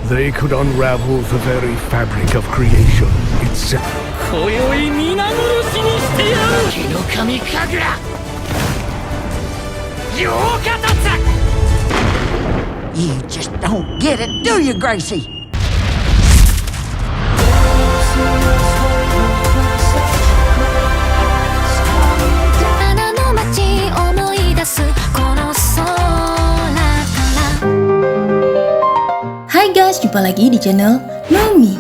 They could unravel the very fabric of creation itself. 今宵皆殺しにしてやる日の神神楽ようかたつ You just don't get it, do you, Gracie? あなの街思い出すこの空から Hai guys, jumpa lagi di channel Nomi.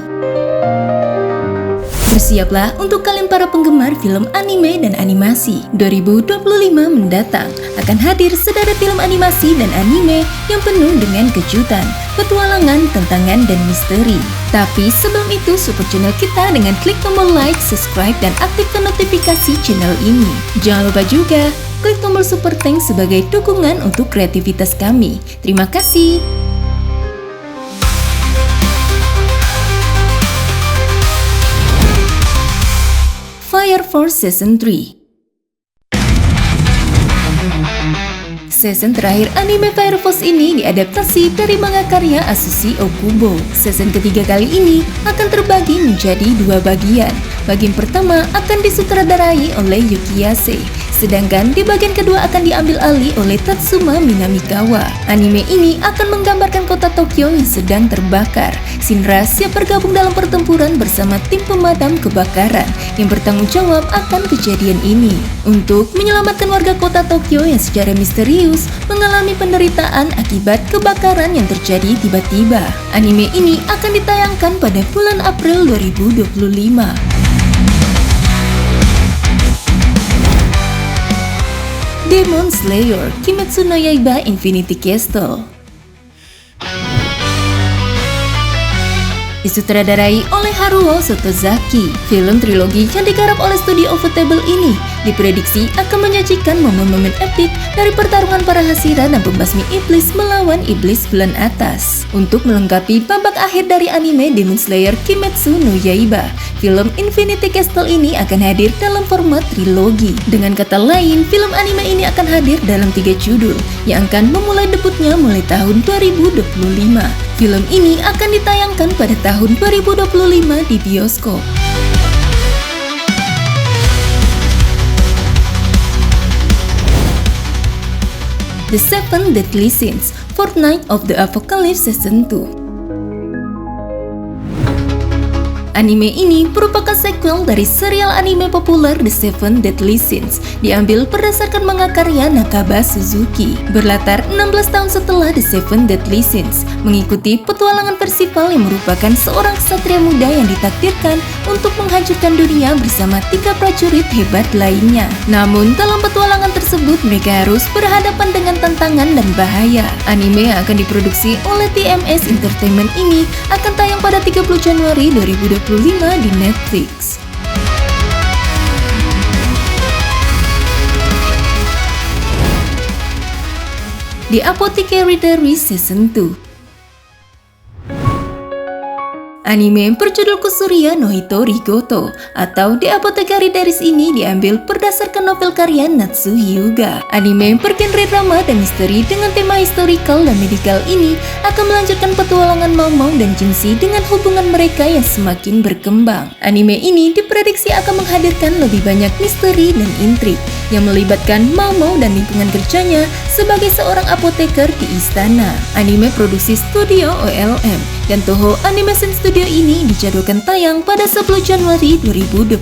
Bersiaplah untuk kalian para penggemar film anime dan animasi. 2025 mendatang akan hadir sederet film animasi dan anime yang penuh dengan kejutan, petualangan, tantangan, dan misteri. Tapi sebelum itu, support channel kita dengan klik tombol like, subscribe, dan aktifkan notifikasi channel ini. Jangan lupa juga klik tombol super thanks sebagai dukungan untuk kreativitas kami. Terima kasih. Fire Force Season 3. Season terakhir anime Fire Force ini diadaptasi dari manga karya Asushi Okubo. Season ketiga kali ini akan terbagi menjadi dua bagian. Bagian pertama akan disutradarai oleh Yukiyase, sedangkan di bagian kedua akan diambil alih oleh Tatsuma Minamikawa. Anime ini akan menggambarkan kota Tokyo yang sedang terbakar. Shinra siap bergabung dalam pertempuran bersama tim pemadam kebakaran yang bertanggung jawab akan kejadian ini untuk menyelamatkan warga kota Tokyo yang secara misterius mengalami penderitaan akibat kebakaran yang terjadi tiba-tiba. Anime ini akan ditayangkan pada bulan April 2025. Demon Slayer Kimetsu no Yaiba Infinity Castle disutradarai oleh Haruo Sotozaki. Film trilogi yang digarap oleh studio Ufotable ini diprediksi akan menyajikan momen-momen epik dari pertarungan para Hashira dan pembasmi iblis melawan iblis bulan atas. Untuk melengkapi babak akhir dari anime Demon Slayer Kimetsu no Yaiba, film Infinity Castle ini akan hadir dalam format trilogi. Dengan kata lain, film anime ini akan hadir dalam 3 judul yang akan memulai debutnya mulai tahun 2025. Film ini akan ditayangkan pada tahun 2025 di bioskop. The Seven Deadly Sins, Fortnite of the Apocalypse Season 2. Anime ini merupakan sequel dari serial anime populer The Seven Deadly Sins, diambil berdasarkan manga karya Nakaba Suzuki. Berlatar 16 tahun setelah The Seven Deadly Sins, mengikuti petualangan Percival yang merupakan seorang ksatria muda yang ditakdirkan untuk menghancurkan dunia bersama 3 prajurit hebat lainnya. Namun dalam petualangan tersebut mereka harus berhadapan dengan tantangan dan bahaya. Anime yang akan diproduksi oleh TMS Entertainment ini akan tayang pada 30 Januari 2025 di Netflix. The Apothecary Diaries Season 2. Anime berjudul Kusuria no Hito Rigoto atau The Apothecary Diaries ini diambil berdasarkan novel karya Natsu Hyuga. Anime bergenre drama dan misteri dengan tema historical dan medikal ini akan melanjutkan petualangan Mau dan Jinshi dengan hubungan mereka yang semakin berkembang. Anime ini diprediksi akan menghadirkan lebih banyak misteri dan intrik yang melibatkan Mau dan lingkungan kerjanya sebagai seorang apoteker di istana. Anime produksi studio OLM dan Toho Animation Studio ini dijadwalkan tayang pada 10 Januari 2025.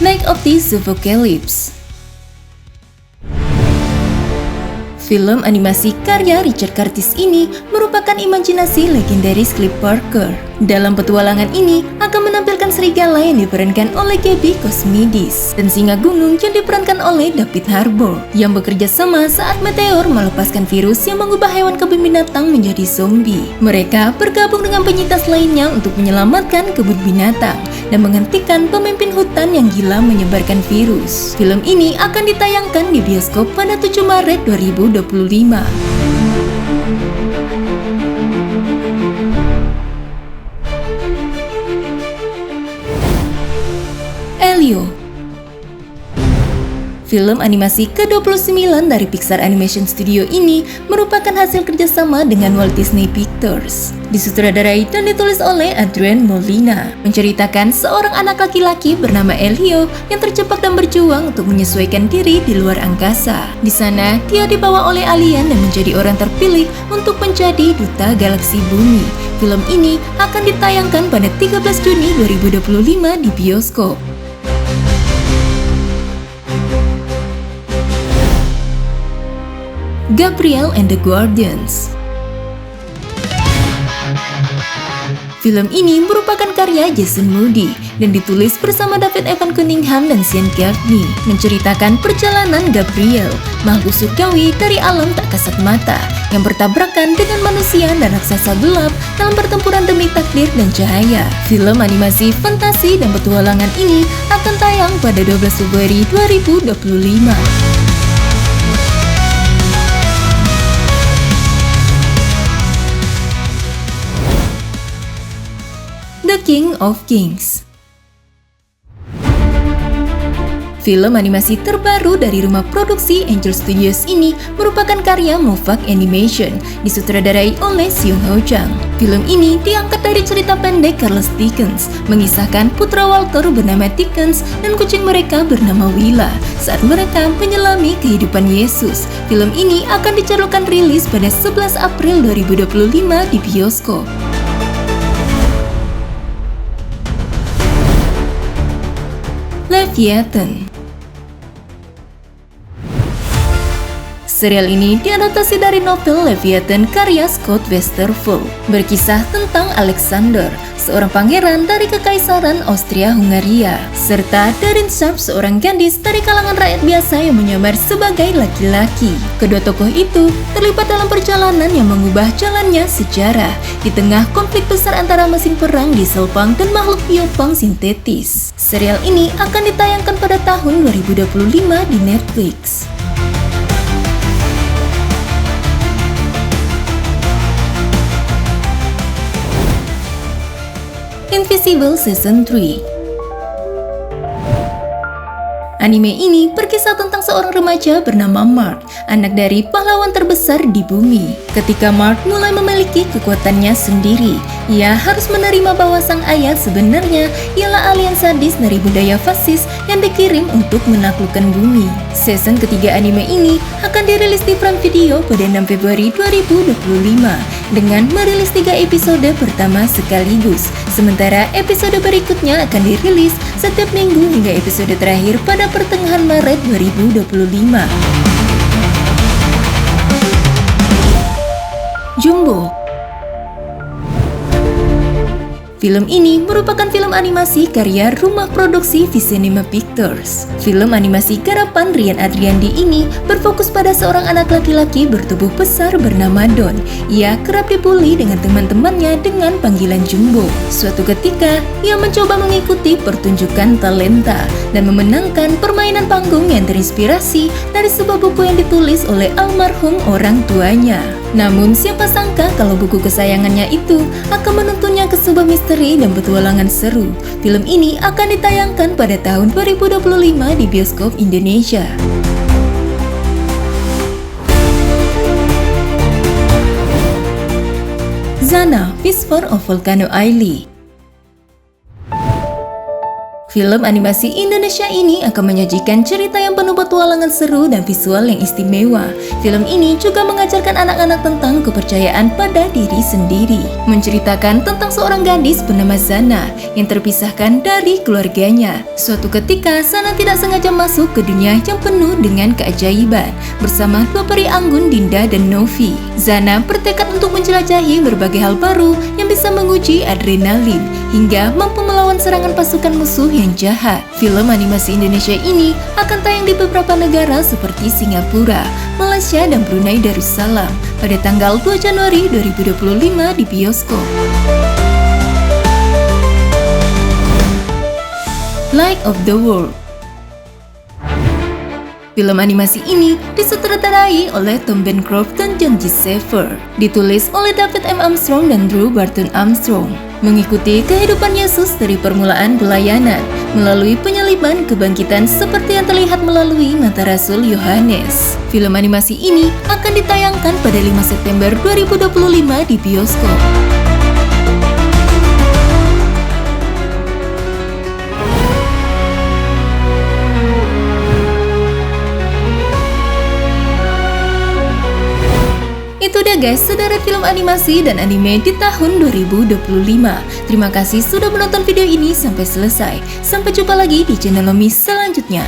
Night of the Apocalypse. Film animasi karya Richard Curtis ini merupakan imajinasi legendaris Clive Barker. Dalam petualangan ini akan menampilkan serigala yang diperankan oleh Gaby Cosmidis dan singa gunung yang diperankan oleh David Harbour yang bekerja sama saat meteor melepaskan virus yang mengubah hewan kebun binatang menjadi zombie. Mereka bergabung dengan penyintas lainnya untuk menyelamatkan kebun binatang dan menghentikan pemimpin hutan yang gila menyebarkan virus. Film ini akan ditayangkan di bioskop pada 7 Maret 2025. Elio. Film animasi ke-29 dari Pixar Animation Studio ini merupakan hasil kerjasama dengan Walt Disney Pictures. Disutradarai dan ditulis oleh Adrian Molina, menceritakan seorang anak laki-laki bernama Elio yang terjebak dan berjuang untuk menyesuaikan diri di luar angkasa. Di sana, dia dibawa oleh alien dan menjadi orang terpilih untuk menjadi duta galaksi bumi. Film ini akan ditayangkan pada 13 Juni 2025 di bioskop. Gabriel and the Guardians. Film ini merupakan karya Jason Moody dan ditulis bersama David Evan Cunningham dan Sean Courtney, menceritakan perjalanan Gabriel, makhluk surgawi dari alam tak kasat mata yang bertabrakan dengan manusia dan raksasa gelap dalam pertempuran demi takdir dan cahaya. Film animasi fantasi dan petualangan ini akan tayang pada 12 Februari 2025. The King of Kings. Film animasi terbaru dari rumah produksi Angel Studios ini merupakan karya Mofak Animation, disutradarai oleh Seung Ho Jang. Film ini diangkat dari cerita pendek Charles Dickens, mengisahkan putra Walter bernama Dickens dan kucing mereka bernama Willa saat mereka menyelami kehidupan Yesus. Film ini akan dijadwalkan rilis pada 11 April 2025 di bioskop. Leviathan. Serial ini diadaptasi dari novel Leviathan karya Scott Westerfeld, berkisah tentang Alexander, seorang pangeran dari Kekaisaran Austria-Hungaria, serta Darin Sharp, seorang gadis dari kalangan rakyat biasa yang menyamar sebagai laki-laki. Kedua tokoh itu terlibat dalam perjalanan yang mengubah jalannya sejarah di tengah konflik besar antara mesin perang dieselpunk dan makhluk biopunk sintetis. Serial ini akan ditayangkan pada tahun 2025 di Netflix. Invisible Season 3. Anime ini berkisah tentang seorang remaja bernama Mark, anak dari pahlawan terbesar di bumi. Ketika Mark mulai memiliki kekuatannya sendiri, ia harus menerima bahwa sang ayah sebenarnya ialah alien sadis dari budaya fasis yang dikirim untuk menaklukkan bumi. Season ketiga anime ini akan dirilis di Prime Video pada 6 Februari 2025 dengan merilis 3 episode pertama sekaligus. Sementara episode berikutnya akan dirilis setiap minggu hingga episode terakhir pada pertengahan Maret 2025. Jumbo. Film ini merupakan film animasi karya rumah produksi Visinema Pictures. Film animasi garapan Rian Adriandi ini berfokus pada seorang anak laki-laki bertubuh besar bernama Don. Ia kerap dibully dengan teman-temannya dengan panggilan Jumbo. Suatu ketika, ia mencoba mengikuti pertunjukan talenta dan memenangkan permainan panggung yang terinspirasi dari sebuah buku yang ditulis oleh almarhum orang tuanya. Namun siapa sangka kalau buku kesayangannya itu akan menuntunnya ke sebuah misteri dan petualangan seru. Film ini akan ditayangkan pada tahun 2025 di bioskop Indonesia. Zana, Whisper of Volcano Isle. Film animasi Indonesia ini akan menyajikan cerita yang penuh petualangan seru dan visual yang istimewa. Film ini juga mengajarkan anak-anak tentang kepercayaan pada diri sendiri, menceritakan tentang seorang gadis bernama Zana yang terpisahkan dari keluarganya. Suatu ketika, Zana tidak sengaja masuk ke dunia yang penuh dengan keajaiban bersama dua peri anggun, Dinda dan Novi. Zana bertekad untuk menjelajahi berbagai hal baru yang bisa menguji adrenalin hingga mampu melawan serangan pasukan musuh yang jahat. Film animasi Indonesia ini akan tayang di beberapa negara seperti Singapura, Malaysia, dan Brunei Darussalam pada tanggal 2 Januari 2025 di bioskop. Light of the World. Film animasi ini disutradarai oleh Tom Bancroft dan John G. Sever, ditulis oleh David M. Armstrong dan Drew Barton Armstrong, mengikuti kehidupan Yesus dari permulaan pelayanan, melalui penyaliban kebangkitan seperti yang terlihat melalui mata Rasul Yohanes. Film animasi ini akan ditayangkan pada 5 September 2025 di bioskop. Itu dia guys, sederet film animasi dan anime di tahun 2025. Terima kasih sudah menonton video ini sampai selesai. Sampai jumpa lagi di channel Lomi selanjutnya.